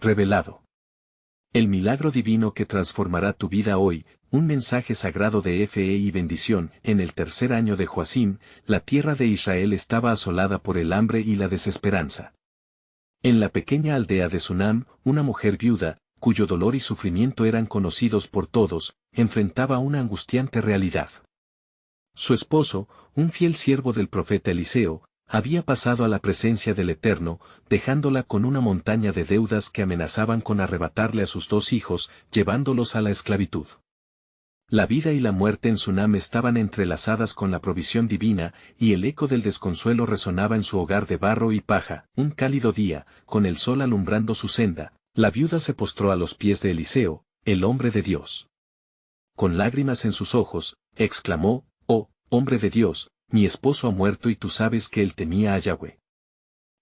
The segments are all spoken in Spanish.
revelado. El milagro divino que transformará tu vida hoy, un mensaje sagrado de fe y bendición. En el tercer año de Joacim, la tierra de Israel estaba asolada por el hambre y la desesperanza. En la pequeña aldea de Sunam, una mujer viuda, cuyo dolor y sufrimiento eran conocidos por todos, enfrentaba una angustiante realidad. Su esposo, un fiel siervo del profeta Eliseo, había pasado a la presencia del Eterno, dejándola con una montaña de deudas que amenazaban con arrebatarle a sus 2 hijos, llevándolos a la esclavitud. La vida y la muerte en Sunam estaban entrelazadas con la provisión divina, y el eco del desconsuelo resonaba en su hogar de barro y paja. Un cálido día, con el sol alumbrando su senda, la viuda se postró a los pies de Eliseo, el hombre de Dios. Con lágrimas en sus ojos, exclamó: «Oh, hombre de Dios, mi esposo ha muerto y tú sabes que él temía a Yahweh.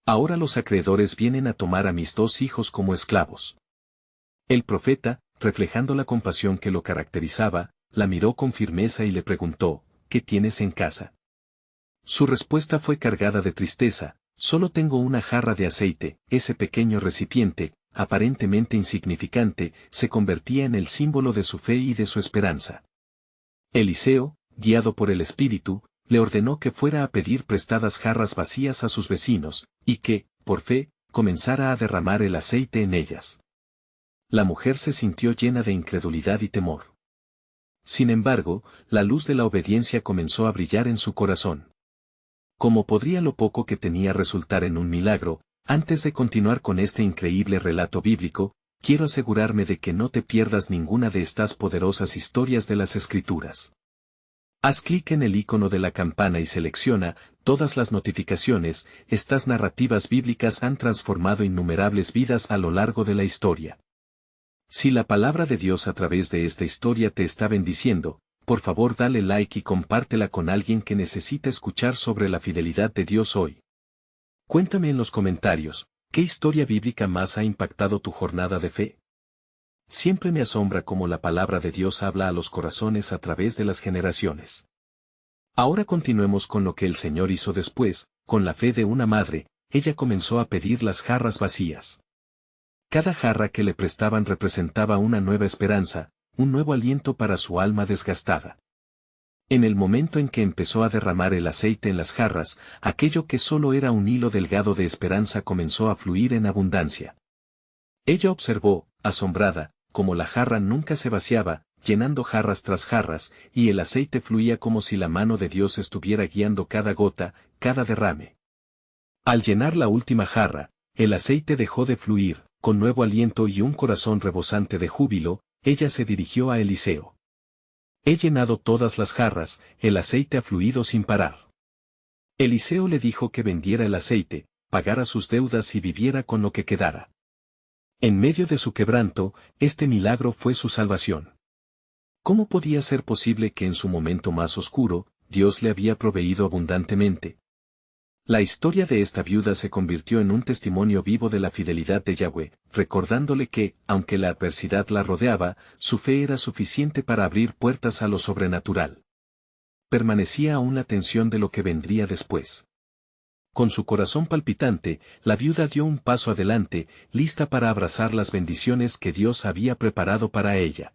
Ahora los acreedores vienen a tomar a mis 2 hijos como esclavos». El profeta, reflejando la compasión que lo caracterizaba, la miró con firmeza y le preguntó: «¿Qué tienes en casa?». Su respuesta fue cargada de tristeza: «Solo tengo una jarra de aceite». Ese pequeño recipiente, aparentemente insignificante, se convertía en el símbolo de su fe y de su esperanza. Eliseo, guiado por el Espíritu, le ordenó que fuera a pedir prestadas jarras vacías a sus vecinos, y que, por fe, comenzara a derramar el aceite en ellas. La mujer se sintió llena de incredulidad y temor. Sin embargo, la luz de la obediencia comenzó a brillar en su corazón. ¿Cómo podría lo poco que tenía resultar en un milagro? Antes de continuar con este increíble relato bíblico, quiero asegurarme de que no te pierdas ninguna de estas poderosas historias de las Escrituras. Haz clic en el icono de la campana y selecciona todas las notificaciones. Estas narrativas bíblicas han transformado innumerables vidas a lo largo de la historia. Si la palabra de Dios a través de esta historia te está bendiciendo, por favor dale like y compártela con alguien que necesita escuchar sobre la fidelidad de Dios hoy. Cuéntame en los comentarios, ¿qué historia bíblica más ha impactado tu jornada de fe? Siempre me asombra cómo la palabra de Dios habla a los corazones a través de las generaciones. Ahora continuemos con lo que el Señor hizo después. Con la fe de una madre, ella comenzó a pedir las jarras vacías. Cada jarra que le prestaban representaba una nueva esperanza, un nuevo aliento para su alma desgastada. En el momento en que empezó a derramar el aceite en las jarras, aquello que solo era un hilo delgado de esperanza comenzó a fluir en abundancia. Ella observó, asombrada, cómo la jarra nunca se vaciaba, llenando jarras tras jarras, y el aceite fluía como si la mano de Dios estuviera guiando cada gota, cada derrame. Al llenar la última jarra, el aceite dejó de fluir. Con nuevo aliento y un corazón rebosante de júbilo, ella se dirigió a Eliseo. «He llenado todas las jarras, el aceite ha fluido sin parar». Eliseo le dijo que vendiera el aceite, pagara sus deudas y viviera con lo que quedara. En medio de su quebranto, este milagro fue su salvación. ¿Cómo podía ser posible que en su momento más oscuro, Dios le había proveído abundantemente? La historia de esta viuda se convirtió en un testimonio vivo de la fidelidad de Yahweh, recordándole que, aunque la adversidad la rodeaba, su fe era suficiente para abrir puertas a lo sobrenatural. Permanecía aún la tensión de lo que vendría después. Con su corazón palpitante, la viuda dio un paso adelante, lista para abrazar las bendiciones que Dios había preparado para ella.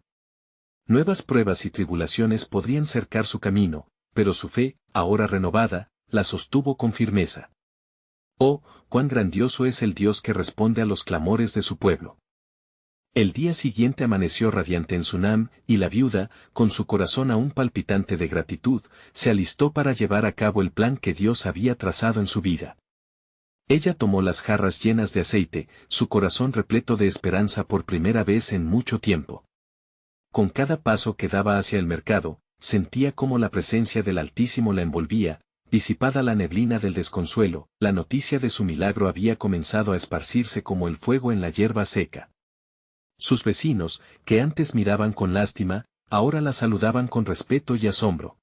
Nuevas pruebas y tribulaciones podrían cercar su camino, pero su fe, ahora renovada, la sostuvo con firmeza. Oh, cuán grandioso es el Dios que responde a los clamores de su pueblo. El día siguiente amaneció radiante en Sunam, y la viuda, con su corazón aún palpitante de gratitud, se alistó para llevar a cabo el plan que Dios había trazado en su vida. Ella tomó las jarras llenas de aceite, su corazón repleto de esperanza por primera vez en mucho tiempo. Con cada paso que daba hacia el mercado, sentía cómo la presencia del Altísimo la envolvía. Disipada la neblina del desconsuelo, la noticia de su milagro había comenzado a esparcirse como el fuego en la hierba seca. Sus vecinos, que antes miraban con lástima, ahora la saludaban con respeto y asombro.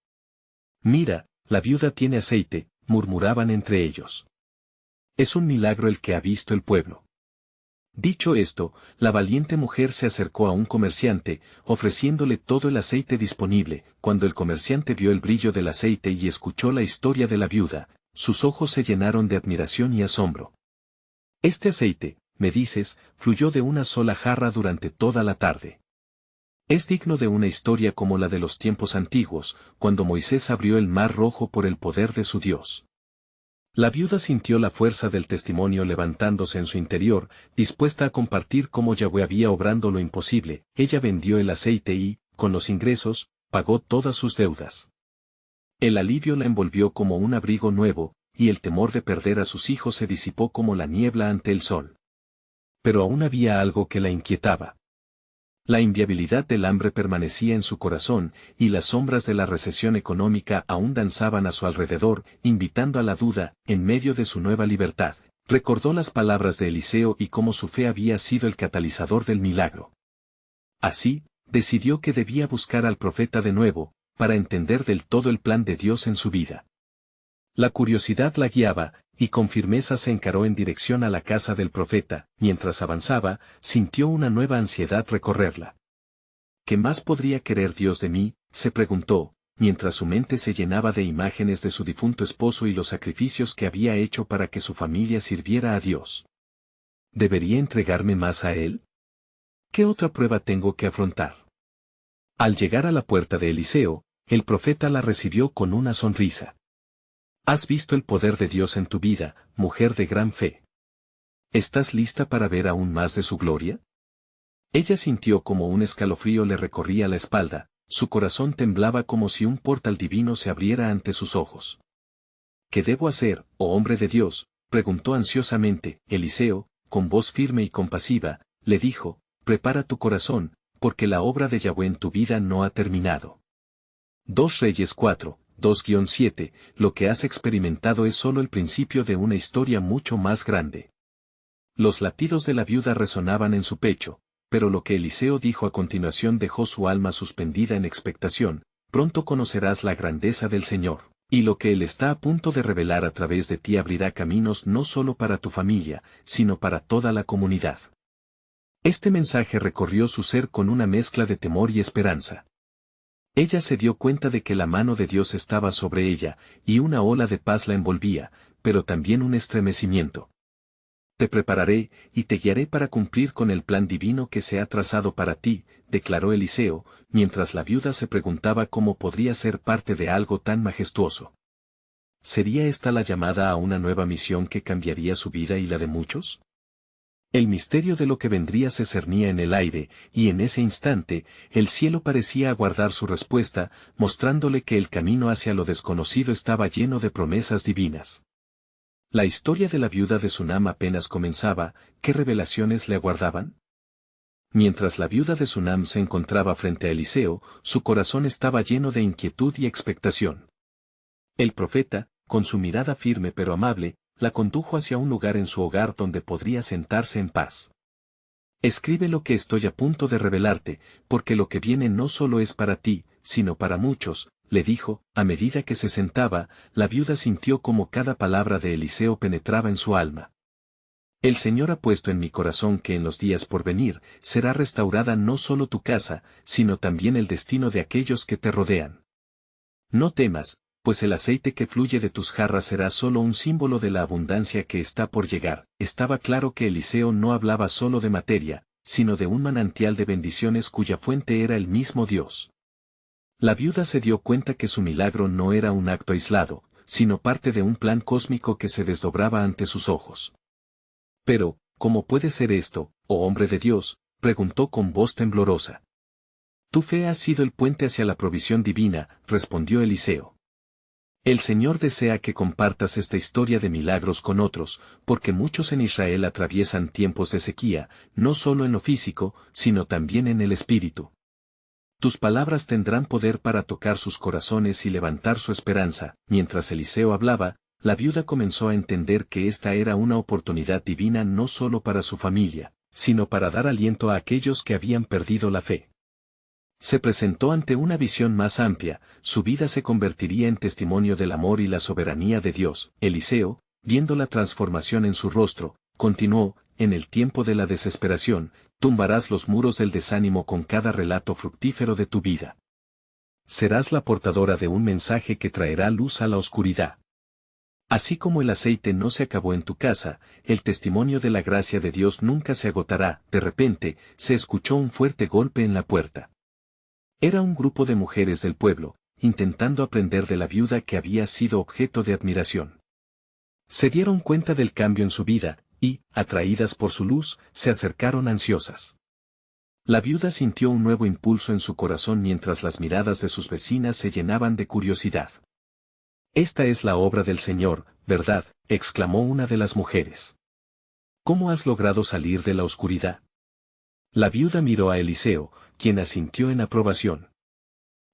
«Mira, la viuda tiene aceite», murmuraban entre ellos. «Es un milagro el que ha visto el pueblo». Dicho esto, la valiente mujer se acercó a un comerciante, ofreciéndole todo el aceite disponible. Cuando el comerciante vio el brillo del aceite y escuchó la historia de la viuda, sus ojos se llenaron de admiración y asombro. «Este aceite», me dices, fluyó de una sola jarra durante toda la tarde. Es digno de una historia como la de los tiempos antiguos, cuando Moisés abrió el mar rojo por el poder de su Dios. La viuda sintió la fuerza del testimonio levantándose en su interior, dispuesta a compartir cómo Yahweh había obrando lo imposible. Ella vendió el aceite y, con los ingresos, pagó todas sus deudas. El alivio la envolvió como un abrigo nuevo, y el temor de perder a sus hijos se disipó como la niebla ante el sol. Pero aún había algo que la inquietaba. La inviabilidad del hambre permanecía en su corazón, y las sombras de la recesión económica aún danzaban a su alrededor, invitando a la duda, en medio de su nueva libertad. Recordó las palabras de Eliseo y cómo su fe había sido el catalizador del milagro. Así, decidió que debía buscar al profeta de nuevo, para entender del todo el plan de Dios en su vida. La curiosidad la guiaba, y con firmeza se encaró en dirección a la casa del profeta. Mientras avanzaba, sintió una nueva ansiedad recorrerla. ¿Qué más podría querer Dios de mí?, se preguntó, mientras su mente se llenaba de imágenes de su difunto esposo y los sacrificios que había hecho para que su familia sirviera a Dios. ¿Debería entregarme más a Él? ¿Qué otra prueba tengo que afrontar? Al llegar a la puerta de Eliseo, el profeta la recibió con una sonrisa. ¿Has visto el poder de Dios en tu vida, mujer de gran fe? ¿Estás lista para ver aún más de su gloria? Ella sintió como un escalofrío le recorría la espalda, su corazón temblaba como si un portal divino se abriera ante sus ojos. ¿Qué debo hacer, oh hombre de Dios?, preguntó ansiosamente. Eliseo, con voz firme y compasiva, le dijo, prepara tu corazón, porque la obra de Yahweh en tu vida no ha terminado. 2 Reyes 4, 2-7, lo que has experimentado es solo el principio de una historia mucho más grande. Los latidos de la viuda resonaban en su pecho, pero lo que Eliseo dijo a continuación dejó su alma suspendida en expectación. Pronto conocerás la grandeza del Señor, y lo que Él está a punto de revelar a través de ti abrirá caminos no solo para tu familia, sino para toda la comunidad. Este mensaje recorrió su ser con una mezcla de temor y esperanza. Ella se dio cuenta de que la mano de Dios estaba sobre ella, y una ola de paz la envolvía, pero también un estremecimiento. Te prepararé, y te guiaré para cumplir con el plan divino que se ha trazado para ti, declaró Eliseo, mientras la viuda se preguntaba cómo podría ser parte de algo tan majestuoso. ¿Sería esta la llamada a una nueva misión que cambiaría su vida y la de muchos? El misterio de lo que vendría se cernía en el aire, y en ese instante, el cielo parecía aguardar su respuesta, mostrándole que el camino hacia lo desconocido estaba lleno de promesas divinas. La historia de la viuda de Sunam apenas comenzaba. ¿Qué revelaciones le aguardaban? Mientras la viuda de Sunam se encontraba frente a Eliseo, su corazón estaba lleno de inquietud y expectación. El profeta, con su mirada firme pero amable, la condujo hacia un lugar en su hogar donde podría sentarse en paz. Escribe lo que estoy a punto de revelarte, porque lo que viene no solo es para ti, sino para muchos, le dijo. A medida que se sentaba, la viuda sintió como cada palabra de Eliseo penetraba en su alma. El Señor ha puesto en mi corazón que en los días por venir, será restaurada no solo tu casa, sino también el destino de aquellos que te rodean. No temas, pues el aceite que fluye de tus jarras será solo un símbolo de la abundancia que está por llegar. Estaba claro que Eliseo no hablaba solo de materia, sino de un manantial de bendiciones cuya fuente era el mismo Dios. La viuda se dio cuenta que su milagro no era un acto aislado, sino parte de un plan cósmico que se desdobraba ante sus ojos. Pero, ¿cómo puede ser esto, oh hombre de Dios?, preguntó con voz temblorosa. Tu fe ha sido el puente hacia la provisión divina, respondió Eliseo. El Señor desea que compartas esta historia de milagros con otros, porque muchos en Israel atraviesan tiempos de sequía, no solo en lo físico, sino también en el espíritu. Tus palabras tendrán poder para tocar sus corazones y levantar su esperanza. Mientras Eliseo hablaba, la viuda comenzó a entender que esta era una oportunidad divina no solo para su familia, sino para dar aliento a aquellos que habían perdido la fe. Se presentó ante una visión más amplia. Su vida se convertiría en testimonio del amor y la soberanía de Dios. Eliseo, viendo la transformación en su rostro, continuó, en el tiempo de la desesperación, tumbarás los muros del desánimo con cada relato fructífero de tu vida. Serás la portadora de un mensaje que traerá luz a la oscuridad. Así como el aceite no se acabó en tu casa, el testimonio de la gracia de Dios nunca se agotará. De repente, se escuchó un fuerte golpe en la puerta. Era un grupo de mujeres del pueblo, intentando aprender de la viuda que había sido objeto de admiración. Se dieron cuenta del cambio en su vida, y, atraídas por su luz, se acercaron ansiosas. La viuda sintió un nuevo impulso en su corazón mientras las miradas de sus vecinas se llenaban de curiosidad. «Esta es la obra del Señor, ¿verdad?», exclamó una de las mujeres. «¿Cómo has logrado salir de la oscuridad?». La viuda miró a Eliseo, quien asintió en aprobación.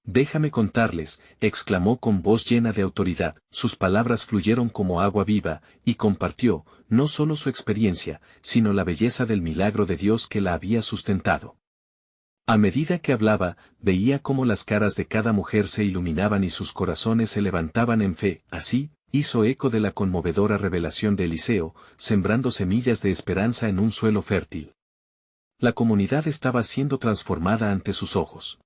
«Déjame contarles», exclamó con voz llena de autoridad, sus palabras fluyeron como agua viva, y compartió, no solo su experiencia, sino la belleza del milagro de Dios que la había sustentado. A medida que hablaba, veía cómo las caras de cada mujer se iluminaban y sus corazones se levantaban en fe. Así, hizo eco de la conmovedora revelación de Eliseo, sembrando semillas de esperanza en un suelo fértil. La comunidad estaba siendo transformada ante sus ojos.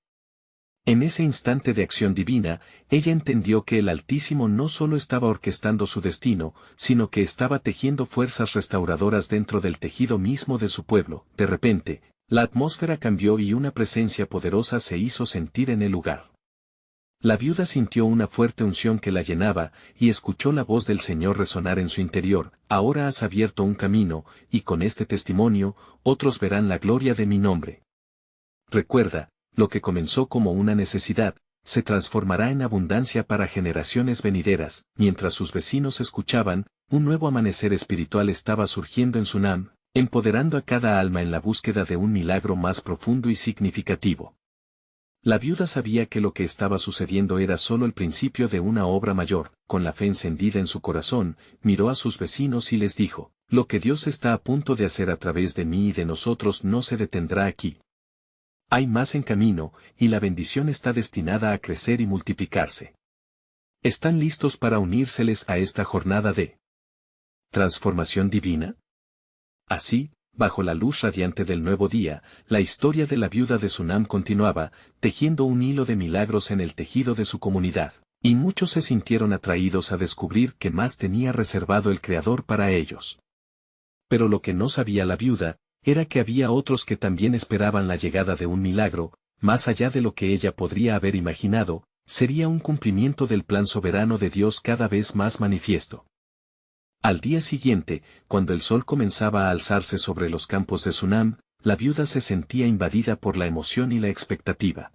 En ese instante de acción divina, ella entendió que el Altísimo no solo estaba orquestando su destino, sino que estaba tejiendo fuerzas restauradoras dentro del tejido mismo de su pueblo. De repente, la atmósfera cambió y una presencia poderosa se hizo sentir en el lugar. La viuda sintió una fuerte unción que la llenaba, y escuchó la voz del Señor resonar en su interior: «Ahora has abierto un camino, y con este testimonio, otros verán la gloria de mi nombre». Recuerda, lo que comenzó como una necesidad, se transformará en abundancia para generaciones venideras. Mientras sus vecinos escuchaban, un nuevo amanecer espiritual estaba surgiendo en Sunam, empoderando a cada alma en la búsqueda de un milagro más profundo y significativo. La viuda sabía que lo que estaba sucediendo era solo el principio de una obra mayor. Con la fe encendida en su corazón, miró a sus vecinos y les dijo: «Lo que Dios está a punto de hacer a través de mí y de nosotros no se detendrá aquí. Hay más en camino, y la bendición está destinada a crecer y multiplicarse». ¿Están listos para unírseles a esta jornada de transformación divina? Así, bajo la luz radiante del nuevo día, la historia de la viuda de Sunam continuaba, tejiendo un hilo de milagros en el tejido de su comunidad, y muchos se sintieron atraídos a descubrir qué más tenía reservado el Creador para ellos. Pero lo que no sabía la viuda, era que había otros que también esperaban la llegada de un milagro, más allá de lo que ella podría haber imaginado. Sería un cumplimiento del plan soberano de Dios cada vez más manifiesto. Al día siguiente, cuando el sol comenzaba a alzarse sobre los campos de Sunam, la viuda se sentía invadida por la emoción y la expectativa.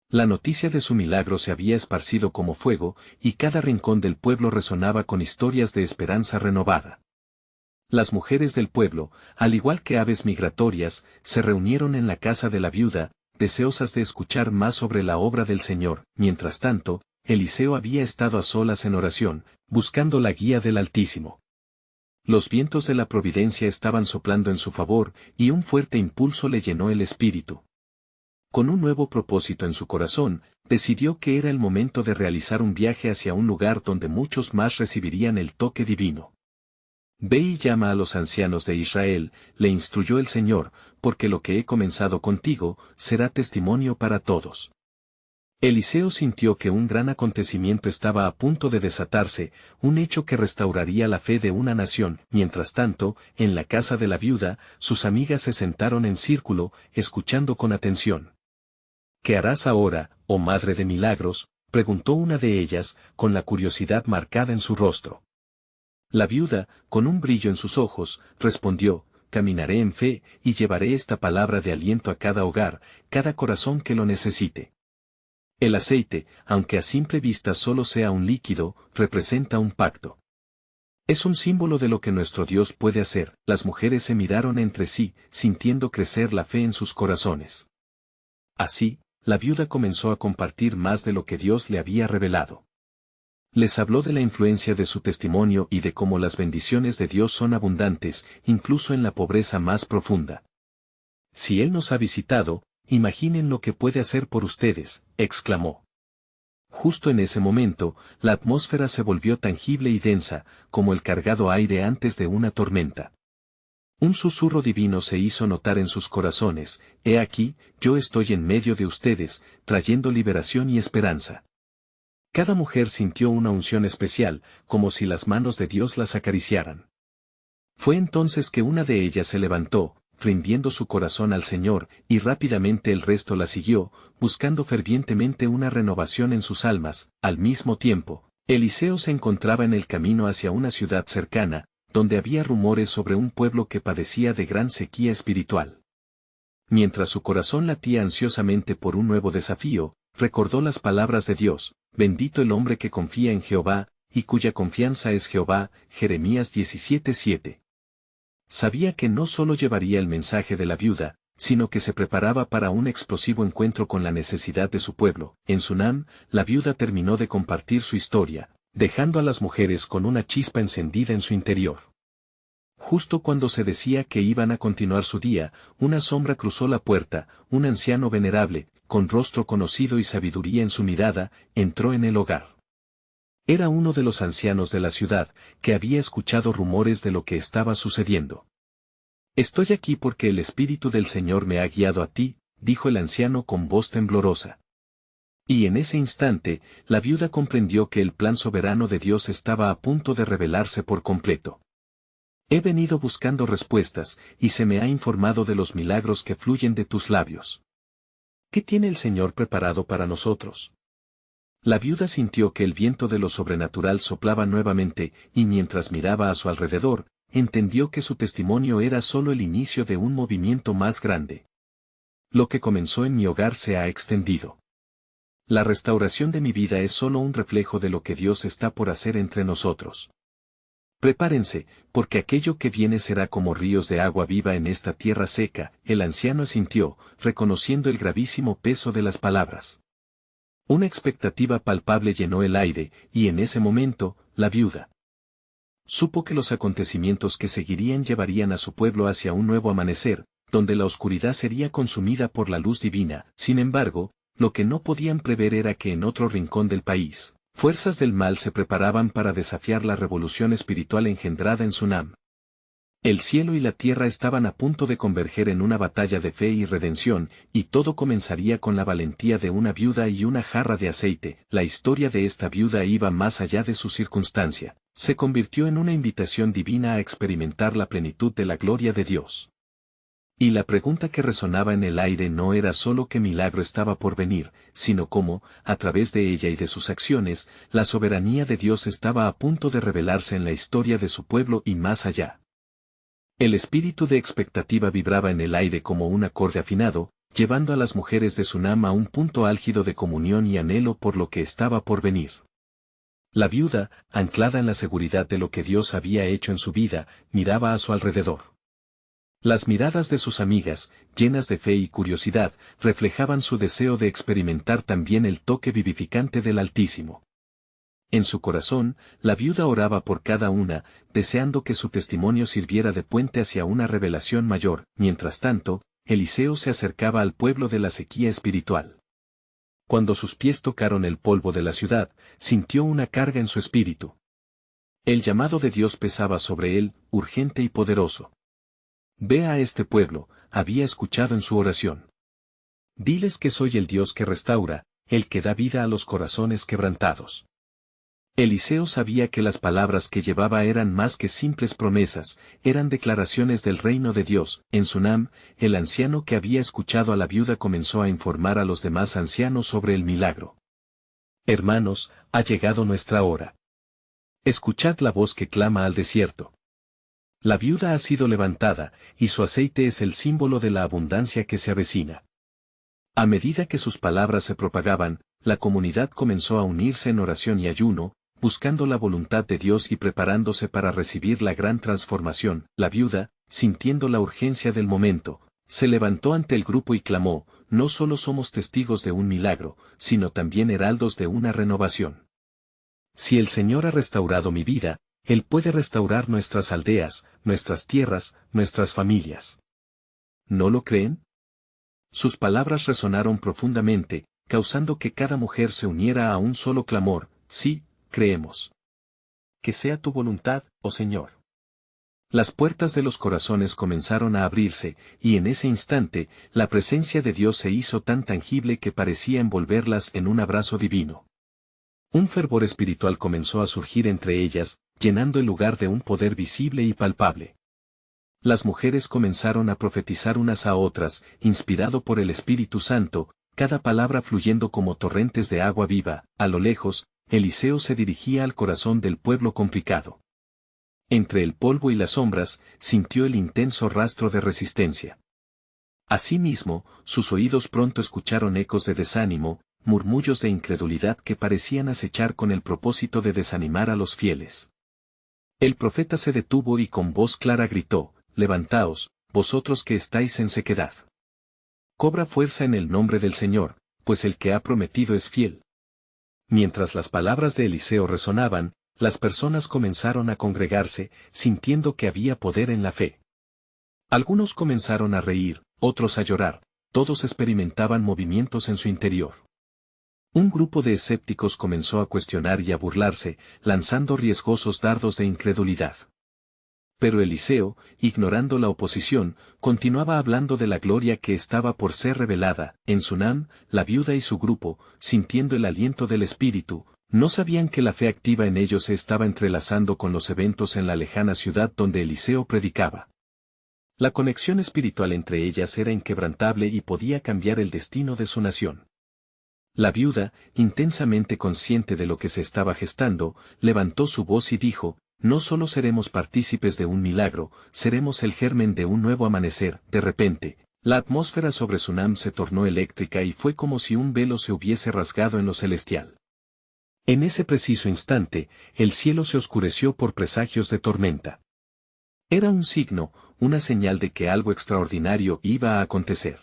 La noticia de su milagro se había esparcido como fuego, y cada rincón del pueblo resonaba con historias de esperanza renovada. Las mujeres del pueblo, al igual que aves migratorias, se reunieron en la casa de la viuda, deseosas de escuchar más sobre la obra del Señor. Mientras tanto, Eliseo había estado a solas en oración, buscando la guía del Altísimo. Los vientos de la providencia estaban soplando en su favor, y un fuerte impulso le llenó el espíritu. Con un nuevo propósito en su corazón, decidió que era el momento de realizar un viaje hacia un lugar donde muchos más recibirían el toque divino. «Ve y llama a los ancianos de Israel», le instruyó el Señor, «porque lo que he comenzado contigo, será testimonio para todos». Eliseo sintió que un gran acontecimiento estaba a punto de desatarse, un hecho que restauraría la fe de una nación. Mientras tanto, en la casa de la viuda, sus amigas se sentaron en círculo, escuchando con atención. «¿Qué harás ahora, oh Madre de Milagros?», preguntó una de ellas, con la curiosidad marcada en su rostro. La viuda, con un brillo en sus ojos, respondió: «Caminaré en fe, y llevaré esta palabra de aliento a cada hogar, cada corazón que lo necesite». El aceite, aunque a simple vista solo sea un líquido, representa un pacto. Es un símbolo de lo que nuestro Dios puede hacer. Las mujeres se miraron entre sí, sintiendo crecer la fe en sus corazones. Así, la viuda comenzó a compartir más de lo que Dios le había revelado. Les habló de la influencia de su testimonio y de cómo las bendiciones de Dios son abundantes, incluso en la pobreza más profunda. «Si Él nos ha visitado, imaginen lo que puede hacer por ustedes», exclamó. Justo en ese momento, la atmósfera se volvió tangible y densa, como el cargado aire antes de una tormenta. Un susurro divino se hizo notar en sus corazones: «He aquí, yo estoy en medio de ustedes, trayendo liberación y esperanza». Cada mujer sintió una unción especial, como si las manos de Dios las acariciaran. Fue entonces que una de ellas se levantó, rindiendo su corazón al Señor, y rápidamente el resto la siguió, buscando fervientemente una renovación en sus almas. Al mismo tiempo, Eliseo se encontraba en el camino hacia una ciudad cercana, donde había rumores sobre un pueblo que padecía de gran sequía espiritual. Mientras su corazón latía ansiosamente por un nuevo desafío, recordó las palabras de Dios: bendito el hombre que confía en Jehová, y cuya confianza es Jehová. Jeremías 17:7. Sabía que no solo llevaría el mensaje de la viuda, sino que se preparaba para un explosivo encuentro con la necesidad de su pueblo. En Sunam, la viuda terminó de compartir su historia, dejando a las mujeres con una chispa encendida en su interior. Justo cuando se decía que iban a continuar su día, una sombra cruzó la puerta. Un anciano venerable, con rostro conocido y sabiduría en su mirada, entró en el hogar. Era uno de los ancianos de la ciudad, que había escuchado rumores de lo que estaba sucediendo. Estoy aquí porque el Espíritu del Señor me ha guiado a ti, dijo el anciano con voz temblorosa. Y en ese instante, la viuda comprendió que el plan soberano de Dios estaba a punto de revelarse por completo. He venido buscando respuestas, y se me ha informado de los milagros que fluyen de tus labios. ¿Qué tiene el Señor preparado para nosotros? La viuda sintió que el viento de lo sobrenatural soplaba nuevamente, y mientras miraba a su alrededor, entendió que su testimonio era solo el inicio de un movimiento más grande. Lo que comenzó en mi hogar se ha extendido. La restauración de mi vida es solo un reflejo de lo que Dios está por hacer entre nosotros. Prepárense, porque aquello que viene será como ríos de agua viva en esta tierra seca. El anciano asintió, reconociendo el gravísimo peso de las palabras. Una expectativa palpable llenó el aire, y en ese momento, la viuda supo que los acontecimientos que seguirían llevarían a su pueblo hacia un nuevo amanecer, donde la oscuridad sería consumida por la luz divina. Sin embargo, lo que no podían prever era que en otro rincón del país, fuerzas del mal se preparaban para desafiar la revolución espiritual engendrada en Sunam. El cielo y la tierra estaban a punto de converger en una batalla de fe y redención, y todo comenzaría con la valentía de una viuda y una jarra de aceite. La historia de esta viuda iba más allá de su circunstancia. Se convirtió en una invitación divina a experimentar la plenitud de la gloria de Dios. Y la pregunta que resonaba en el aire no era solo qué milagro estaba por venir, sino cómo, a través de ella y de sus acciones, la soberanía de Dios estaba a punto de revelarse en la historia de su pueblo y más allá. El espíritu de expectativa vibraba en el aire como un acorde afinado, llevando a las mujeres de Sunam a un punto álgido de comunión y anhelo por lo que estaba por venir. La viuda, anclada en la seguridad de lo que Dios había hecho en su vida, miraba a su alrededor. Las miradas de sus amigas, llenas de fe y curiosidad, reflejaban su deseo de experimentar también el toque vivificante del Altísimo. En su corazón, la viuda oraba por cada una, deseando que su testimonio sirviera de puente hacia una revelación mayor. Mientras tanto, Eliseo se acercaba al pueblo de la sequía espiritual. Cuando sus pies tocaron el polvo de la ciudad, sintió una carga en su espíritu. El llamado de Dios pesaba sobre él, urgente y poderoso. Ve a este pueblo, había escuchado en su oración. Diles que soy el Dios que restaura, el que da vida a los corazones quebrantados. Eliseo sabía que las palabras que llevaba eran más que simples promesas, eran declaraciones del reino de Dios. En Sunam, el anciano que había escuchado a la viuda comenzó a informar a los demás ancianos sobre el milagro. Hermanos, ha llegado nuestra hora. Escuchad la voz que clama al desierto. La viuda ha sido levantada, y su aceite es el símbolo de la abundancia que se avecina. A medida que sus palabras se propagaban, la comunidad comenzó a unirse en oración y ayuno, buscando la voluntad de Dios y preparándose para recibir la gran transformación. La viuda, sintiendo la urgencia del momento, se levantó ante el grupo y clamó: no solo somos testigos de un milagro, sino también heraldos de una renovación. Si el Señor ha restaurado mi vida, Él puede restaurar nuestras aldeas, nuestras tierras, nuestras familias. ¿No lo creen? Sus palabras resonaron profundamente, causando que cada mujer se uniera a un solo clamor: sí, creemos. Que sea tu voluntad, oh Señor. Las puertas de los corazones comenzaron a abrirse, y en ese instante, la presencia de Dios se hizo tan tangible que parecía envolverlas en un abrazo divino. Un fervor espiritual comenzó a surgir entre ellas, llenando el lugar de un poder visible y palpable. Las mujeres comenzaron a profetizar unas a otras, inspirado por el Espíritu Santo, cada palabra fluyendo como torrentes de agua viva. A lo lejos, Eliseo se dirigía al corazón del pueblo complicado. Entre el polvo y las sombras, sintió el intenso rastro de resistencia. Asimismo, sus oídos pronto escucharon ecos de desánimo, murmullos de incredulidad que parecían acechar con el propósito de desanimar a los fieles. El profeta se detuvo y con voz clara gritó: «Levantaos, vosotros que estáis en sequedad. Cobra fuerza en el nombre del Señor, pues el que ha prometido es fiel». Mientras las palabras de Eliseo resonaban, las personas comenzaron a congregarse, sintiendo que había poder en la fe. Algunos comenzaron a reír, otros a llorar, todos experimentaban movimientos en su interior. Un grupo de escépticos comenzó a cuestionar y a burlarse, lanzando riesgosos dardos de incredulidad. Pero Eliseo, ignorando la oposición, continuaba hablando de la gloria que estaba por ser revelada. En Sunam, la viuda y su grupo, sintiendo el aliento del Espíritu, no sabían que la fe activa en ellos se estaba entrelazando con los eventos en la lejana ciudad donde Eliseo predicaba. La conexión espiritual entre ellas era inquebrantable y podía cambiar el destino de su nación. La viuda, intensamente consciente de lo que se estaba gestando, levantó su voz y dijo: «No solo seremos partícipes de un milagro, seremos el germen de un nuevo amanecer». De repente, la atmósfera sobre Sunam se tornó eléctrica y fue como si un velo se hubiese rasgado en lo celestial. En ese preciso instante, el cielo se oscureció por presagios de tormenta. Era un signo, una señal de que algo extraordinario iba a acontecer.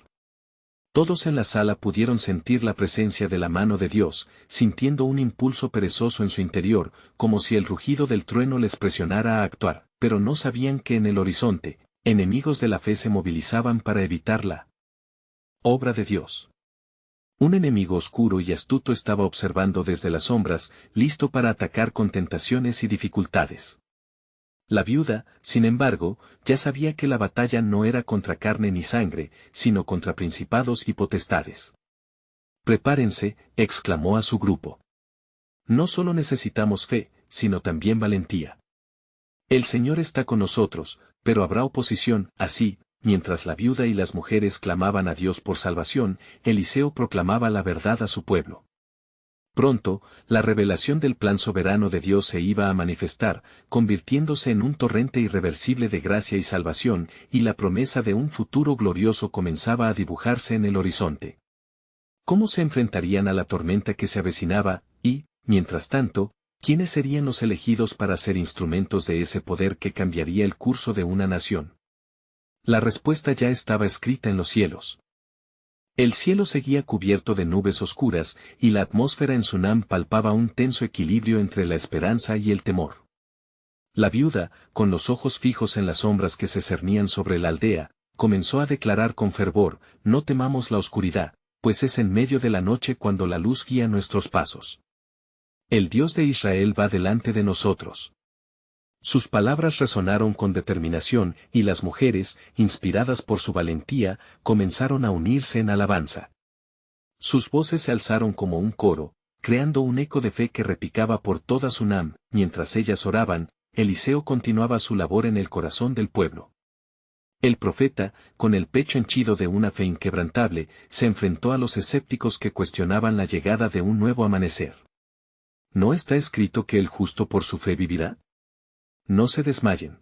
Todos en la sala pudieron sentir la presencia de la mano de Dios, sintiendo un impulso perezoso en su interior, como si el rugido del trueno les presionara a actuar, pero no sabían que en el horizonte, enemigos de la fe se movilizaban para evitar la obra de Dios. Un enemigo oscuro y astuto estaba observando desde las sombras, listo para atacar con tentaciones y dificultades. La viuda, sin embargo, ya sabía que la batalla no era contra carne ni sangre, sino contra principados y potestades. «Prepárense», exclamó a su grupo. «No solo necesitamos fe, sino también valentía. El Señor está con nosotros, pero habrá oposición». Así, mientras la viuda y las mujeres clamaban a Dios por salvación, Eliseo proclamaba la verdad a su pueblo. Pronto, la revelación del plan soberano de Dios se iba a manifestar, convirtiéndose en un torrente irreversible de gracia y salvación, y la promesa de un futuro glorioso comenzaba a dibujarse en el horizonte. ¿Cómo se enfrentarían a la tormenta que se avecinaba? Y, mientras tanto, ¿quiénes serían los elegidos para ser instrumentos de ese poder que cambiaría el curso de una nación? La respuesta ya estaba escrita en los cielos. El cielo seguía cubierto de nubes oscuras, y la atmósfera en Sunam palpaba un tenso equilibrio entre la esperanza y el temor. La viuda, con los ojos fijos en las sombras que se cernían sobre la aldea, comenzó a declarar con fervor: «No temamos la oscuridad, pues es en medio de la noche cuando la luz guía nuestros pasos. El Dios de Israel va delante de nosotros». Sus palabras resonaron con determinación, y las mujeres, inspiradas por su valentía, comenzaron a unirse en alabanza. Sus voces se alzaron como un coro, creando un eco de fe que repicaba por toda Sunam. Mientras ellas oraban, Eliseo continuaba su labor en el corazón del pueblo. El profeta, con el pecho henchido de una fe inquebrantable, se enfrentó a los escépticos que cuestionaban la llegada de un nuevo amanecer. ¿No está escrito que el justo por su fe vivirá? No se desmayen.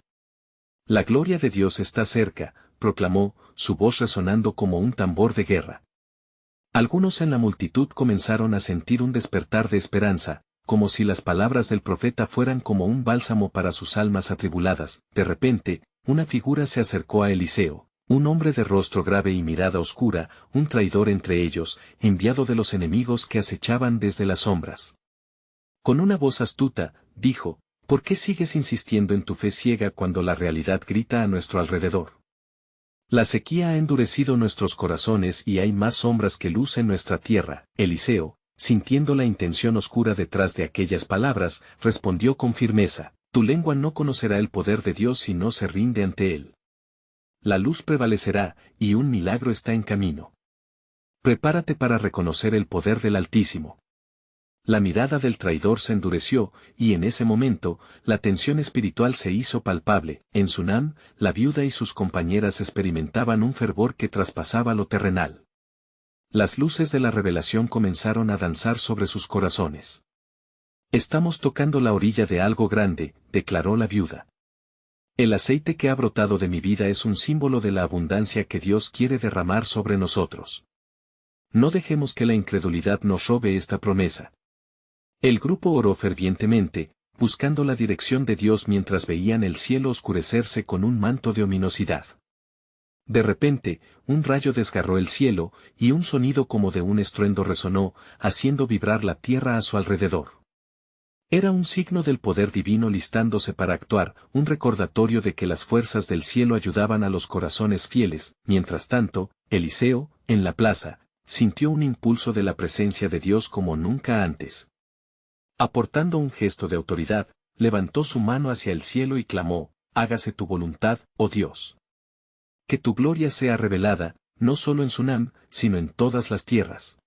La gloria de Dios está cerca, proclamó, su voz resonando como un tambor de guerra. Algunos en la multitud comenzaron a sentir un despertar de esperanza, como si las palabras del profeta fueran como un bálsamo para sus almas atribuladas. De repente, una figura se acercó a Eliseo, un hombre de rostro grave y mirada oscura, un traidor entre ellos, enviado de los enemigos que acechaban desde las sombras. Con una voz astuta, dijo: «¿Por qué sigues insistiendo en tu fe ciega cuando la realidad grita a nuestro alrededor? La sequía ha endurecido nuestros corazones y hay más sombras que luz en nuestra tierra». Eliseo, sintiendo la intención oscura detrás de aquellas palabras, respondió con firmeza: «Tu lengua no conocerá el poder de Dios si no se rinde ante él. La luz prevalecerá, y un milagro está en camino. Prepárate para reconocer el poder del Altísimo». La mirada del traidor se endureció, y en ese momento, la tensión espiritual se hizo palpable. En Sunam, la viuda y sus compañeras experimentaban un fervor que traspasaba lo terrenal. Las luces de la revelación comenzaron a danzar sobre sus corazones. Estamos tocando la orilla de algo grande, declaró la viuda. El aceite que ha brotado de mi vida es un símbolo de la abundancia que Dios quiere derramar sobre nosotros. No dejemos que la incredulidad nos robe esta promesa. El grupo oró fervientemente, buscando la dirección de Dios mientras veían el cielo oscurecerse con un manto de ominosidad. De repente, un rayo desgarró el cielo, y un sonido como de un estruendo resonó, haciendo vibrar la tierra a su alrededor. Era un signo del poder divino listándose para actuar, un recordatorio de que las fuerzas del cielo ayudaban a los corazones fieles. Mientras tanto, Eliseo, en la plaza, sintió un impulso de la presencia de Dios como nunca antes. Aportando un gesto de autoridad, levantó su mano hacia el cielo y clamó: hágase tu voluntad, oh Dios. Que tu gloria sea revelada, no solo en Sunam, sino en todas las tierras.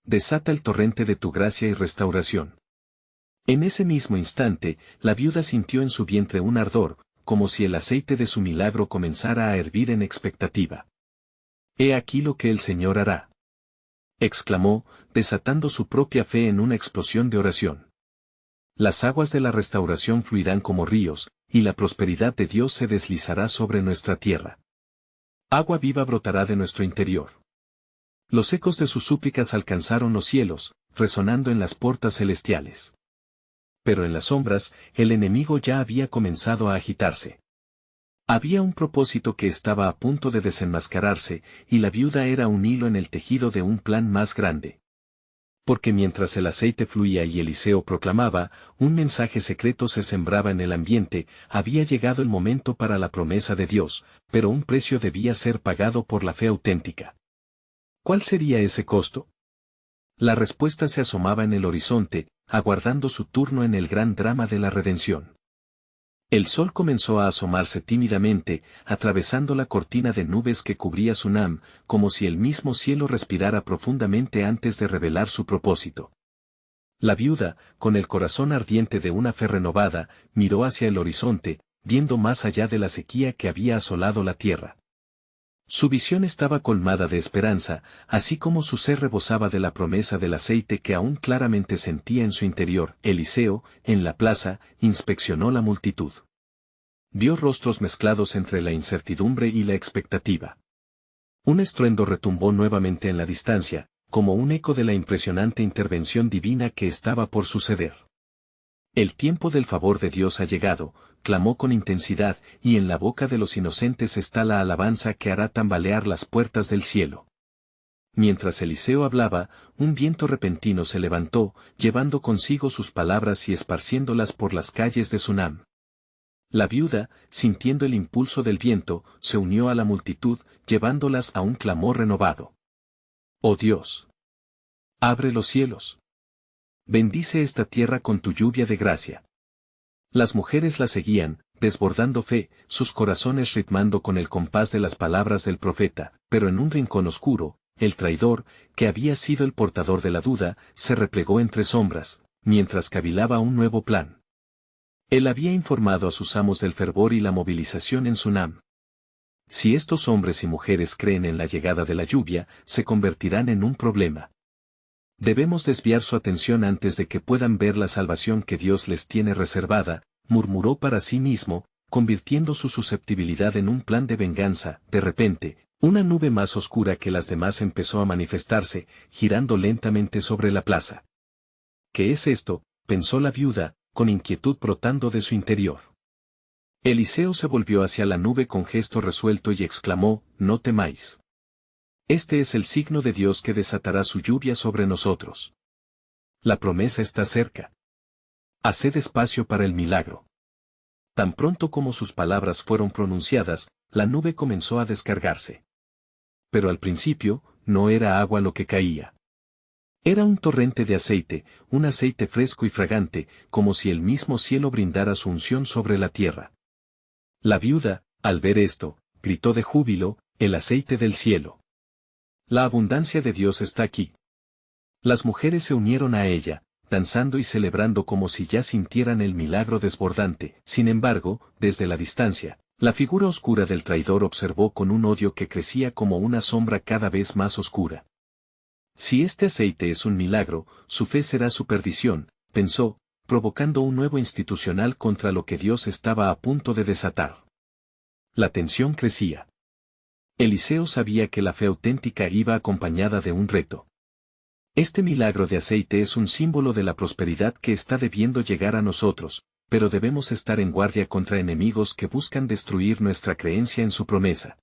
Desata el torrente de tu gracia y restauración. En ese mismo instante, la viuda sintió en su vientre un ardor, como si el aceite de su milagro comenzara a hervir en expectativa. He aquí lo que el Señor hará, exclamó, desatando su propia fe en una explosión de oración. Las aguas de la restauración fluirán como ríos, y la prosperidad de Dios se deslizará sobre nuestra tierra. Agua viva brotará de nuestro interior. Los ecos de sus súplicas alcanzaron los cielos, resonando en las puertas celestiales. Pero en las sombras, el enemigo ya había comenzado a agitarse. Había un propósito que estaba a punto de desenmascararse, y la viuda era un hilo en el tejido de un plan más grande. Porque mientras el aceite fluía y Eliseo proclamaba, un mensaje secreto se sembraba en el ambiente, había llegado el momento para la promesa de Dios, pero un precio debía ser pagado por la fe auténtica. ¿Cuál sería ese costo? La respuesta se asomaba en el horizonte, aguardando su turno en el gran drama de la redención. El sol comenzó a asomarse tímidamente, atravesando la cortina de nubes que cubría Sunam, como si el mismo cielo respirara profundamente antes de revelar su propósito. La viuda, con el corazón ardiente de una fe renovada, miró hacia el horizonte, viendo más allá de la sequía que había asolado la tierra. Su visión estaba colmada de esperanza, así como su ser rebosaba de la promesa del aceite que aún claramente sentía en su interior. Eliseo, en la plaza, inspeccionó la multitud. Vio rostros mezclados entre la incertidumbre y la expectativa. Un estruendo retumbó nuevamente en la distancia, como un eco de la impresionante intervención divina que estaba por suceder. El tiempo del favor de Dios ha llegado, clamó con intensidad, y en la boca de los inocentes está la alabanza que hará tambalear las puertas del cielo. Mientras Eliseo hablaba, un viento repentino se levantó, llevando consigo sus palabras y esparciéndolas por las calles de Sunam. La viuda, sintiendo el impulso del viento, se unió a la multitud, llevándolas a un clamor renovado. ¡Oh Dios! ¡Abre los cielos! Bendice esta tierra con tu lluvia de gracia. Las mujeres la seguían, desbordando fe, sus corazones ritmando con el compás de las palabras del profeta, pero en un rincón oscuro, el traidor, que había sido el portador de la duda, se replegó entre sombras, mientras cavilaba un nuevo plan. Él había informado a sus amos del fervor y la movilización en Sunam. Si estos hombres y mujeres creen en la llegada de la lluvia, se convertirán en un problema. Debemos desviar su atención antes de que puedan ver la salvación que Dios les tiene reservada, murmuró para sí mismo, convirtiendo su susceptibilidad en un plan de venganza. De repente, una nube más oscura que las demás empezó a manifestarse, girando lentamente sobre la plaza. ¿Qué es esto?, pensó la viuda, con inquietud brotando de su interior. Eliseo se volvió hacia la nube con gesto resuelto y exclamó: no temáis. Este es el signo de Dios que desatará su lluvia sobre nosotros. La promesa está cerca. Haced espacio para el milagro. Tan pronto como sus palabras fueron pronunciadas, la nube comenzó a descargarse. Pero al principio, no era agua lo que caía. Era un torrente de aceite, un aceite fresco y fragante, como si el mismo cielo brindara su unción sobre la tierra. La viuda, al ver esto, gritó de júbilo: el aceite del cielo. La abundancia de Dios está aquí. Las mujeres se unieron a ella, danzando y celebrando como si ya sintieran el milagro desbordante. Sin embargo, desde la distancia, la figura oscura del traidor observó con un odio que crecía como una sombra cada vez más oscura. Si este aceite es un milagro, su fe será su perdición, pensó, provocando un nuevo institucional contra lo que Dios estaba a punto de desatar. La tensión crecía. Eliseo sabía que la fe auténtica iba acompañada de un reto. Este milagro de aceite es un símbolo de la prosperidad que está debiendo llegar a nosotros, pero debemos estar en guardia contra enemigos que buscan destruir nuestra creencia en su promesa.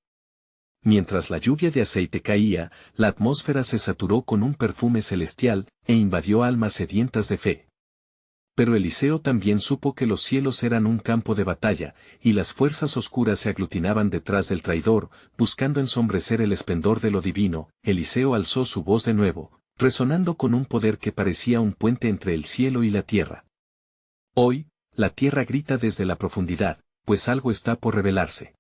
Mientras la lluvia de aceite caía, la atmósfera se saturó con un perfume celestial, e invadió almas sedientas de fe. Pero Eliseo también supo que los cielos eran un campo de batalla, y las fuerzas oscuras se aglutinaban detrás del traidor, buscando ensombrecer el esplendor de lo divino. Eliseo alzó su voz de nuevo, resonando con un poder que parecía un puente entre el cielo y la tierra. Hoy, la tierra grita desde la profundidad, pues algo está por revelarse.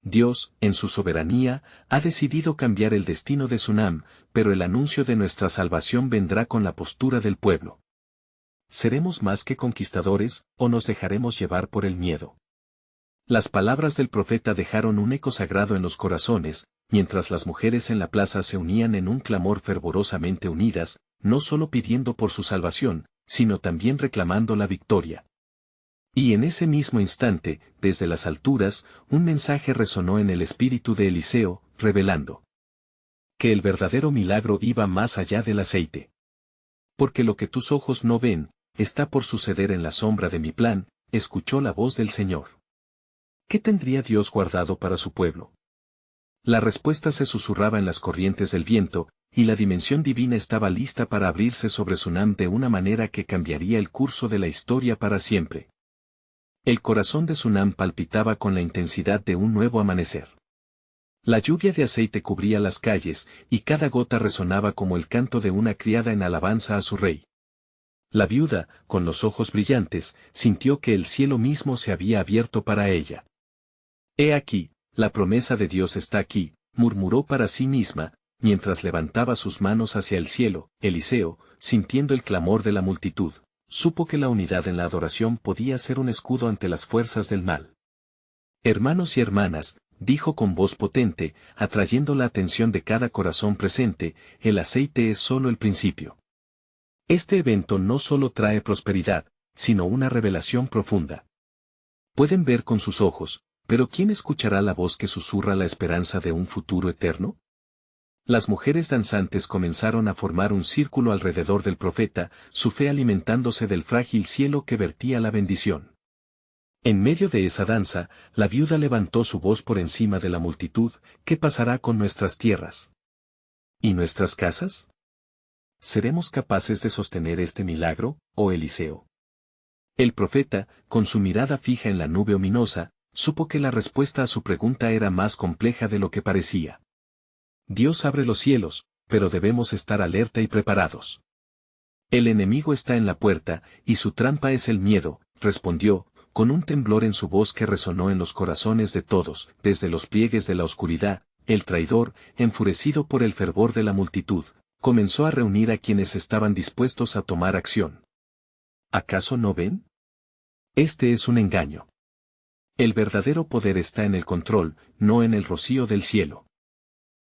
Dios, en su soberanía, ha decidido cambiar el destino de Sunam, pero el anuncio de nuestra salvación vendrá con la postura del pueblo. ¿Seremos más que conquistadores, o nos dejaremos llevar por el miedo? Las palabras del profeta dejaron un eco sagrado en los corazones, mientras las mujeres en la plaza se unían en un clamor fervorosamente unidas, no solo pidiendo por su salvación, sino también reclamando la victoria. Y en ese mismo instante, desde las alturas, un mensaje resonó en el espíritu de Eliseo, revelando que el verdadero milagro iba más allá del aceite. Porque lo que tus ojos no ven, está por suceder en la sombra de mi plan, escuchó la voz del Señor. ¿Qué tendría Dios guardado para su pueblo? La respuesta se susurraba en las corrientes del viento, y la dimensión divina estaba lista para abrirse sobre Sunam de una manera que cambiaría el curso de la historia para siempre. El corazón de Sunam palpitaba con la intensidad de un nuevo amanecer. La lluvia de aceite cubría las calles, y cada gota resonaba como el canto de una criada en alabanza a su rey. La viuda, con los ojos brillantes, sintió que el cielo mismo se había abierto para ella. He aquí, la promesa de Dios está aquí, murmuró para sí misma, mientras levantaba sus manos hacia el cielo. Eliseo, sintiendo el clamor de la multitud, supo que la unidad en la adoración podía ser un escudo ante las fuerzas del mal. Hermanos y hermanas, dijo con voz potente, atrayendo la atención de cada corazón presente, el aceite es solo el principio. Este evento no solo trae prosperidad, sino una revelación profunda. Pueden ver con sus ojos, pero ¿quién escuchará la voz que susurra la esperanza de un futuro eterno? Las mujeres danzantes comenzaron a formar un círculo alrededor del profeta, su fe alimentándose del frágil cielo que vertía la bendición. En medio de esa danza, la viuda levantó su voz por encima de la multitud. ¿Qué pasará con nuestras tierras? ¿Y nuestras casas? ¿Seremos capaces de sostener este milagro, oh Eliseo? El profeta, con su mirada fija en la nube ominosa, supo que la respuesta a su pregunta era más compleja de lo que parecía. Dios abre los cielos, pero debemos estar alerta y preparados. El enemigo está en la puerta, y su trampa es el miedo, respondió, con un temblor en su voz que resonó en los corazones de todos. Desde los pliegues de la oscuridad, el traidor, enfurecido por el fervor de la multitud, comenzó a reunir a quienes estaban dispuestos a tomar acción. ¿Acaso no ven? Este es un engaño. El verdadero poder está en el control, no en el rocío del cielo.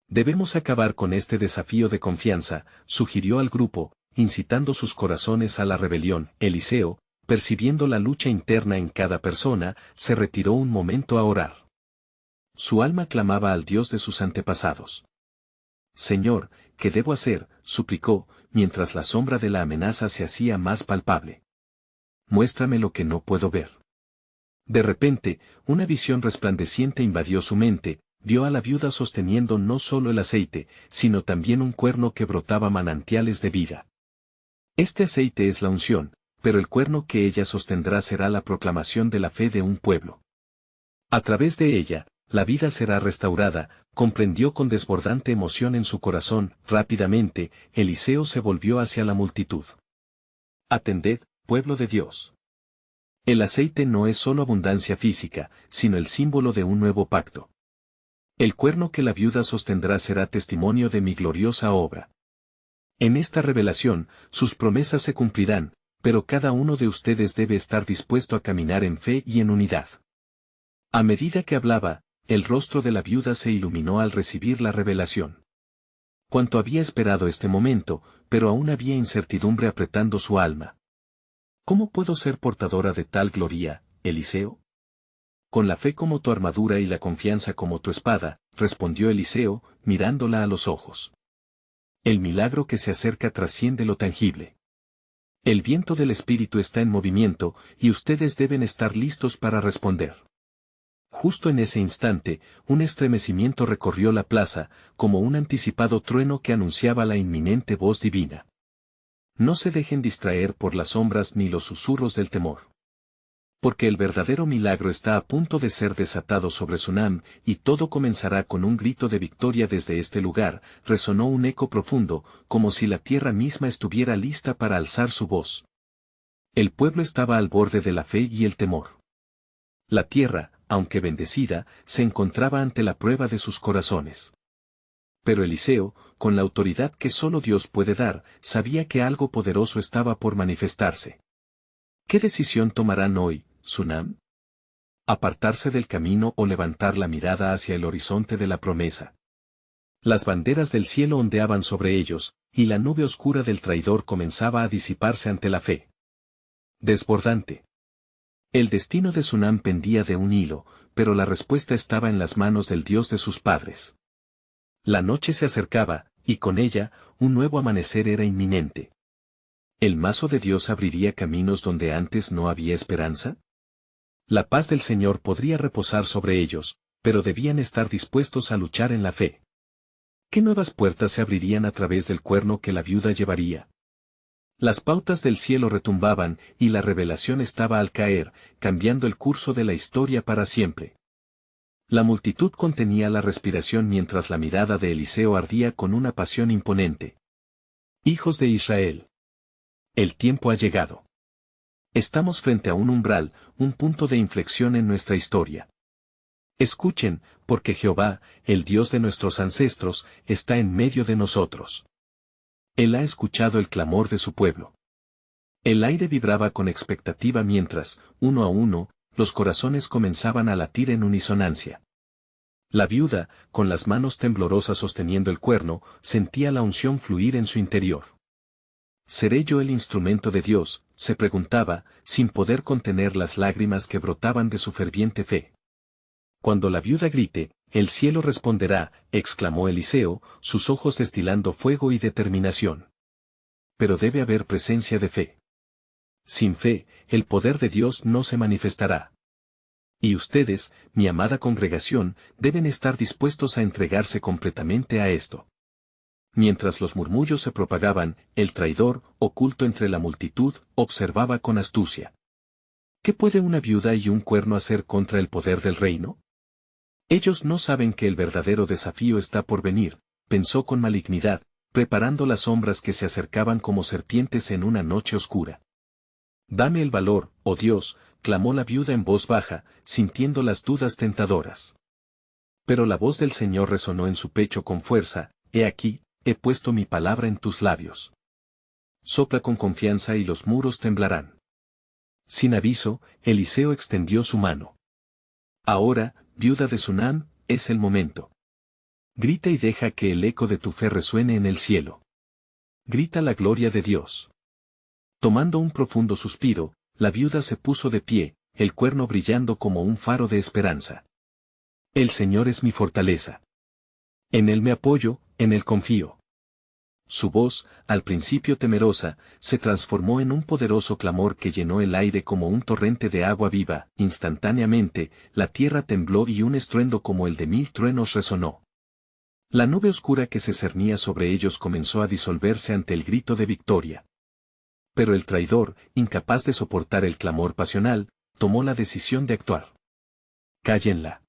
Debemos acabar con este desafío de confianza, sugirió al grupo, incitando sus corazones a la rebelión. Eliseo, percibiendo la lucha interna en cada persona, se retiró un momento a orar. Su alma clamaba al Dios de sus antepasados. Señor, ¿qué debo hacer?, suplicó, mientras la sombra de la amenaza se hacía más palpable. Muéstrame lo que no puedo ver. De repente, una visión resplandeciente invadió su mente. Vio a la viuda sosteniendo no solo el aceite, sino también un cuerno que brotaba manantiales de vida. Este aceite es la unción, pero el cuerno que ella sostendrá será la proclamación de la fe de un pueblo. A través de ella, la vida será restaurada, comprendió con desbordante emoción en su corazón. Rápidamente, Eliseo se volvió hacia la multitud. Atended, pueblo de Dios. El aceite no es solo abundancia física, sino el símbolo de un nuevo pacto. El cuerno que la viuda sostendrá será testimonio de mi gloriosa obra. En esta revelación, sus promesas se cumplirán, pero cada uno de ustedes debe estar dispuesto a caminar en fe y en unidad. A medida que hablaba, el rostro de la viuda se iluminó al recibir la revelación. Cuánto había esperado este momento, pero aún había incertidumbre apretando su alma. ¿Cómo puedo ser portadora de tal gloria, Eliseo? Con la fe como tu armadura y la confianza como tu espada, respondió Eliseo, mirándola a los ojos. El milagro que se acerca trasciende lo tangible. El viento del Espíritu está en movimiento, y ustedes deben estar listos para responder. Justo en ese instante, un estremecimiento recorrió la plaza, como un anticipado trueno que anunciaba la inminente voz divina. No se dejen distraer por las sombras ni los susurros del temor. Porque el verdadero milagro está a punto de ser desatado sobre Sunam, y todo comenzará con un grito de victoria desde este lugar. Resonó un eco profundo, como si la tierra misma estuviera lista para alzar su voz. El pueblo estaba al borde de la fe y el temor. La tierra, aunque bendecida, se encontraba ante la prueba de sus corazones. Pero Eliseo, con la autoridad que solo Dios puede dar, sabía que algo poderoso estaba por manifestarse. ¿Qué decisión tomarán hoy, Sunam? ¿Apartarse del camino o levantar la mirada hacia el horizonte de la promesa? Las banderas del cielo ondeaban sobre ellos, y la nube oscura del traidor comenzaba a disiparse ante la fe desbordante. El destino de Sunam pendía de un hilo, pero la respuesta estaba en las manos del Dios de sus padres. La noche se acercaba, y con ella, un nuevo amanecer era inminente. ¿El mazo de Dios abriría caminos donde antes no había esperanza? La paz del Señor podría reposar sobre ellos, pero debían estar dispuestos a luchar en la fe. ¿Qué nuevas puertas se abrirían a través del cuerno que la viuda llevaría? Las pautas del cielo retumbaban, y la revelación estaba al caer, cambiando el curso de la historia para siempre. La multitud contenía la respiración mientras la mirada de Eliseo ardía con una pasión imponente. Hijos de Israel. El tiempo ha llegado. Estamos frente a un umbral, un punto de inflexión en nuestra historia. Escuchen, porque Jehová, el Dios de nuestros ancestros, está en medio de nosotros. Él ha escuchado el clamor de su pueblo. El aire vibraba con expectativa mientras, uno a uno, los corazones comenzaban a latir en unisonancia. La viuda, con las manos temblorosas sosteniendo el cuerno, sentía la unción fluir en su interior. ¿Seré yo el instrumento de Dios?, se preguntaba, sin poder contener las lágrimas que brotaban de su ferviente fe. Cuando la viuda grite, el cielo responderá, exclamó Eliseo, sus ojos destilando fuego y determinación. Pero debe haber presencia de fe. Sin fe, el poder de Dios no se manifestará. Y ustedes, mi amada congregación, deben estar dispuestos a entregarse completamente a esto. Mientras los murmullos se propagaban, el traidor, oculto entre la multitud, observaba con astucia. ¿Qué puede una viuda y un cuerno hacer contra el poder del reino? Ellos no saben que el verdadero desafío está por venir, pensó con malignidad, preparando las sombras que se acercaban como serpientes en una noche oscura. Dame el valor, oh Dios, clamó la viuda en voz baja, sintiendo las dudas tentadoras. Pero la voz del Señor resonó en su pecho con fuerza, he aquí, he puesto mi palabra en tus labios. Sopla con confianza y los muros temblarán. Sin aviso, Eliseo extendió su mano. Ahora, viuda de Sunam, es el momento. Grita y deja que el eco de tu fe resuene en el cielo. Grita la gloria de Dios. Tomando un profundo suspiro, la viuda se puso de pie, el cuerno brillando como un faro de esperanza. El Señor es mi fortaleza. En Él me apoyo, en Él confío. Su voz, al principio temerosa, se transformó en un poderoso clamor que llenó el aire como un torrente de agua viva. Instantáneamente, la tierra tembló y un estruendo como el de 1000 truenos resonó. La nube oscura que se cernía sobre ellos comenzó a disolverse ante el grito de victoria. Pero el traidor, incapaz de soportar el clamor pasional, tomó la decisión de actuar. Cállenla.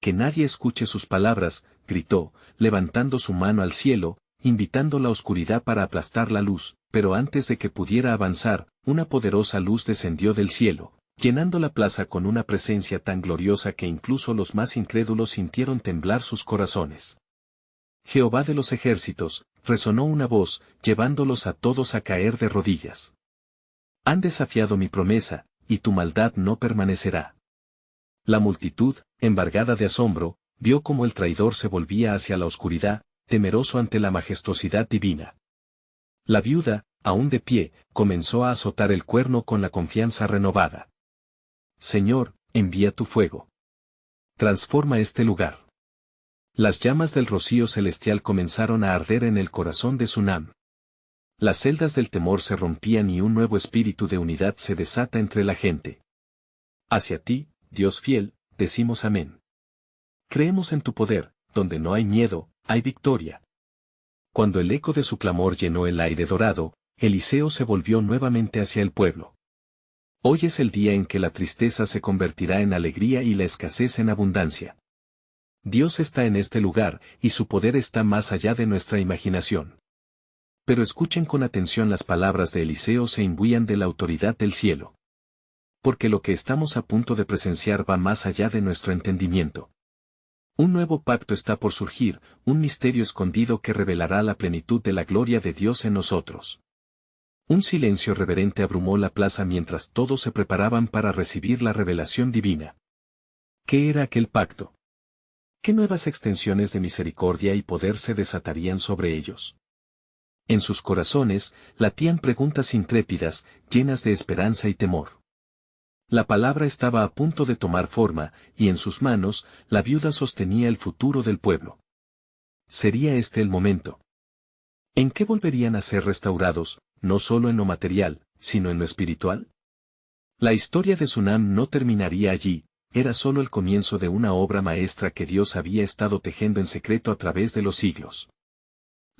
Que nadie escuche sus palabras, gritó, levantando su mano al cielo, invitando la oscuridad para aplastar la luz, pero antes de que pudiera avanzar, una poderosa luz descendió del cielo, llenando la plaza con una presencia tan gloriosa que incluso los más incrédulos sintieron temblar sus corazones. Jehová de los ejércitos, resonó una voz, llevándolos a todos a caer de rodillas. Han desafiado mi promesa, y tu maldad no permanecerá. La multitud, embargada de asombro, vio cómo el traidor se volvía hacia la oscuridad, temeroso ante la majestuosidad divina. La viuda, aún de pie, comenzó a azotar el cuerno con la confianza renovada. Señor, envía tu fuego. Transforma este lugar. Las llamas del rocío celestial comenzaron a arder en el corazón de Sunam. Las celdas del temor se rompían y un nuevo espíritu de unidad se desata entre la gente. Hacia ti, Dios fiel, decimos amén. Creemos en tu poder, donde no hay miedo, hay victoria. Cuando el eco de su clamor llenó el aire dorado, Eliseo se volvió nuevamente hacia el pueblo. Hoy es el día en que la tristeza se convertirá en alegría y la escasez en abundancia. Dios está en este lugar, y su poder está más allá de nuestra imaginación. Pero escuchen con atención las palabras de Eliseo se imbuían de la autoridad del cielo. Porque lo que estamos a punto de presenciar va más allá de nuestro entendimiento. Un nuevo pacto está por surgir, un misterio escondido que revelará la plenitud de la gloria de Dios en nosotros. Un silencio reverente abrumó la plaza mientras todos se preparaban para recibir la revelación divina. ¿Qué era aquel pacto? ¿Qué nuevas extensiones de misericordia y poder se desatarían sobre ellos? En sus corazones, latían preguntas intrépidas, llenas de esperanza y temor. La palabra estaba a punto de tomar forma, y en sus manos, la viuda sostenía el futuro del pueblo. ¿Sería este el momento? ¿En qué volverían a ser restaurados, no solo en lo material, sino en lo espiritual? La historia de Sunam no terminaría allí, era solo el comienzo de una obra maestra que Dios había estado tejiendo en secreto a través de los siglos.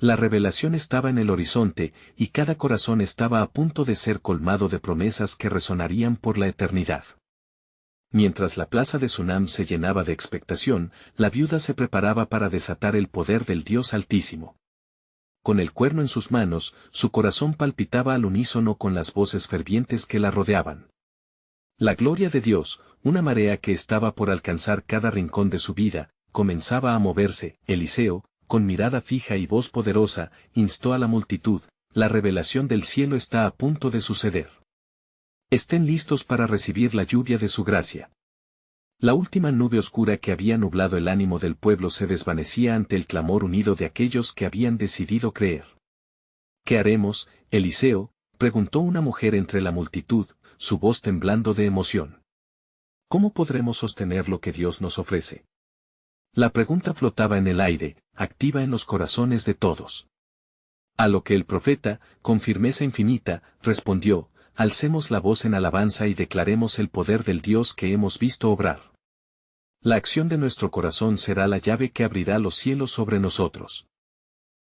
La revelación estaba en el horizonte, y cada corazón estaba a punto de ser colmado de promesas que resonarían por la eternidad. Mientras la plaza de Sunam se llenaba de expectación, la viuda se preparaba para desatar el poder del Dios Altísimo. Con el cuerno en sus manos, su corazón palpitaba al unísono con las voces fervientes que la rodeaban. La gloria de Dios, una marea que estaba por alcanzar cada rincón de su vida, comenzaba a moverse. Eliseo, con mirada fija y voz poderosa, instó a la multitud, la revelación del cielo está a punto de suceder. Estén listos para recibir la lluvia de su gracia. La última nube oscura que había nublado el ánimo del pueblo se desvanecía ante el clamor unido de aquellos que habían decidido creer. ¿Qué haremos, Eliseo?, preguntó una mujer entre la multitud, su voz temblando de emoción. ¿Cómo podremos sostener lo que Dios nos ofrece? La pregunta flotaba en el aire, activa en los corazones de todos. A lo que el profeta, con firmeza infinita, respondió: alcemos la voz en alabanza y declaremos el poder del Dios que hemos visto obrar. La acción de nuestro corazón será la llave que abrirá los cielos sobre nosotros.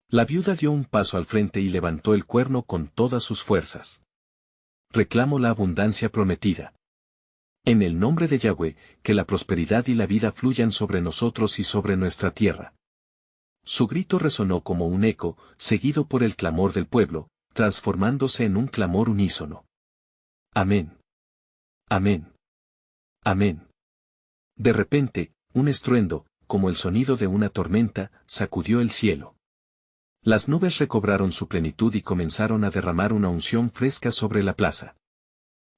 La viuda dio un paso al frente y levantó el cuerno con todas sus fuerzas. Reclamo la abundancia prometida. En el nombre de Yahweh, que la prosperidad y la vida fluyan sobre nosotros y sobre nuestra tierra. Su grito resonó como un eco, seguido por el clamor del pueblo, transformándose en un clamor unísono. Amén. Amén. Amén. De repente, un estruendo, como el sonido de una tormenta, sacudió el cielo. Las nubes recobraron su plenitud y comenzaron a derramar una unción fresca sobre la plaza.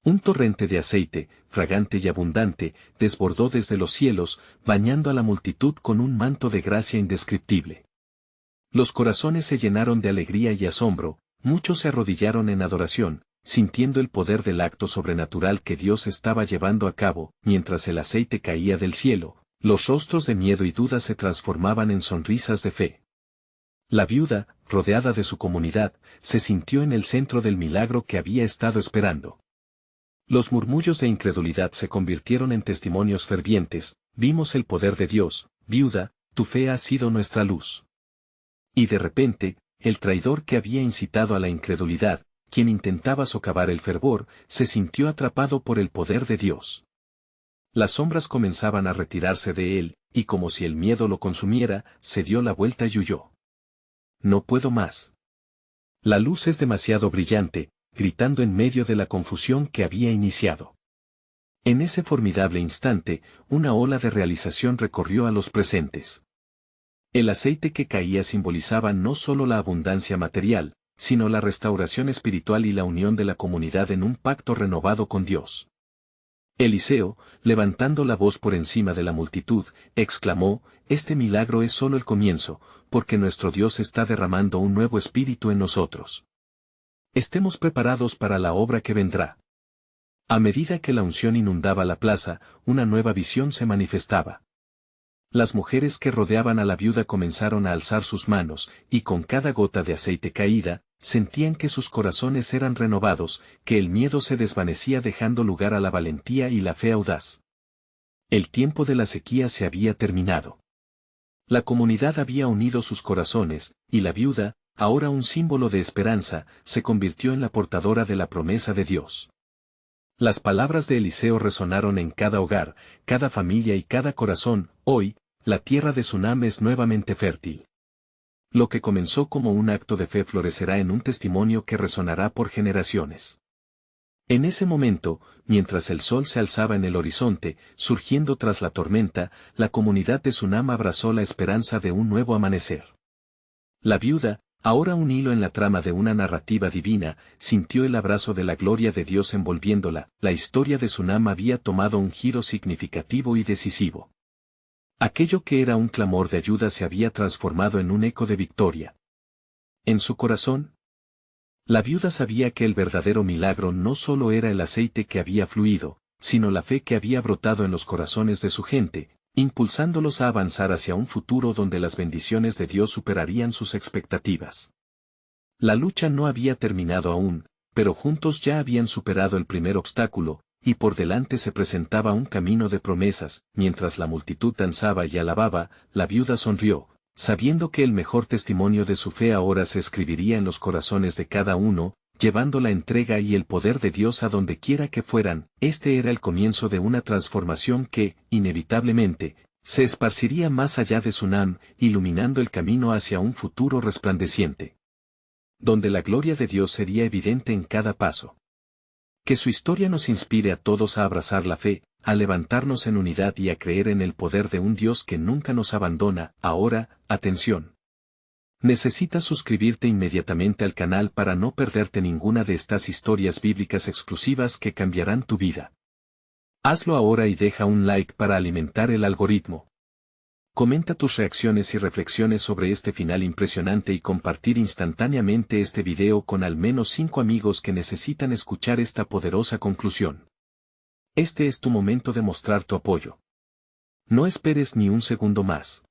Un torrente de aceite, fragante y abundante, desbordó desde los cielos, bañando a la multitud con un manto de gracia indescriptible. Los corazones se llenaron de alegría y asombro, muchos se arrodillaron en adoración, sintiendo el poder del acto sobrenatural que Dios estaba llevando a cabo. Mientras el aceite caía del cielo, los rostros de miedo y duda se transformaban en sonrisas de fe. La viuda, rodeada de su comunidad, se sintió en el centro del milagro que había estado esperando. Los murmullos de incredulidad se convirtieron en testimonios fervientes: vimos el poder de Dios, viuda, tu fe ha sido nuestra luz. Y de repente, el traidor que había incitado a la incredulidad, quien intentaba socavar el fervor, se sintió atrapado por el poder de Dios. Las sombras comenzaban a retirarse de él, y como si el miedo lo consumiera, se dio la vuelta y huyó. No puedo más. La luz es demasiado brillante, gritando en medio de la confusión que había iniciado. En ese formidable instante, una ola de realización recorrió a los presentes. El aceite que caía simbolizaba no solo la abundancia material, sino la restauración espiritual y la unión de la comunidad en un pacto renovado con Dios. Eliseo, levantando la voz por encima de la multitud, exclamó: «Este milagro es solo el comienzo, porque nuestro Dios está derramando un nuevo espíritu en nosotros. Estemos preparados para la obra que vendrá». A medida que la unción inundaba la plaza, una nueva visión se manifestaba. Las mujeres que rodeaban a la viuda comenzaron a alzar sus manos, y con cada gota de aceite caída, sentían que sus corazones eran renovados, que el miedo se desvanecía dejando lugar a la valentía y la fe audaz. El tiempo de la sequía se había terminado. La comunidad había unido sus corazones, y la viuda, ahora un símbolo de esperanza, se convirtió en la portadora de la promesa de Dios. Las palabras de Eliseo resonaron en cada hogar, cada familia y cada corazón: «Hoy, la tierra de Sunam es nuevamente fértil». Lo que comenzó como un acto de fe florecerá en un testimonio que resonará por generaciones. En ese momento, mientras el sol se alzaba en el horizonte, surgiendo tras la tormenta, la comunidad de Sunam abrazó la esperanza de un nuevo amanecer. La viuda, ahora un hilo en la trama de una narrativa divina, sintió el abrazo de la gloria de Dios envolviéndola. La historia de Sunam había tomado un giro significativo y decisivo. Aquello que era un clamor de ayuda se había transformado en un eco de victoria. En su corazón, la viuda sabía que el verdadero milagro no solo era el aceite que había fluido, sino la fe que había brotado en los corazones de su gente, impulsándolos a avanzar hacia un futuro donde las bendiciones de Dios superarían sus expectativas. La lucha no había terminado aún, pero juntos ya habían superado el primer obstáculo, y por delante se presentaba un camino de promesas. Mientras la multitud danzaba y alababa, la viuda sonrió, sabiendo que el mejor testimonio de su fe ahora se escribiría en los corazones de cada uno, llevando la entrega y el poder de Dios a donde quiera que fueran. Este era el comienzo de una transformación que, inevitablemente, se esparciría más allá de Sunam, iluminando el camino hacia un futuro resplandeciente, donde la gloria de Dios sería evidente en cada paso. Que su historia nos inspire a todos a abrazar la fe, a levantarnos en unidad y a creer en el poder de un Dios que nunca nos abandona. Ahora, atención. Necesitas suscribirte inmediatamente al canal para no perderte ninguna de estas historias bíblicas exclusivas que cambiarán tu vida. Hazlo ahora y deja un like para alimentar el algoritmo. Comenta tus reacciones y reflexiones sobre este final impresionante y compartir instantáneamente este video con al menos 5 amigos que necesitan escuchar esta poderosa conclusión. Este es tu momento de mostrar tu apoyo. No esperes ni un segundo más.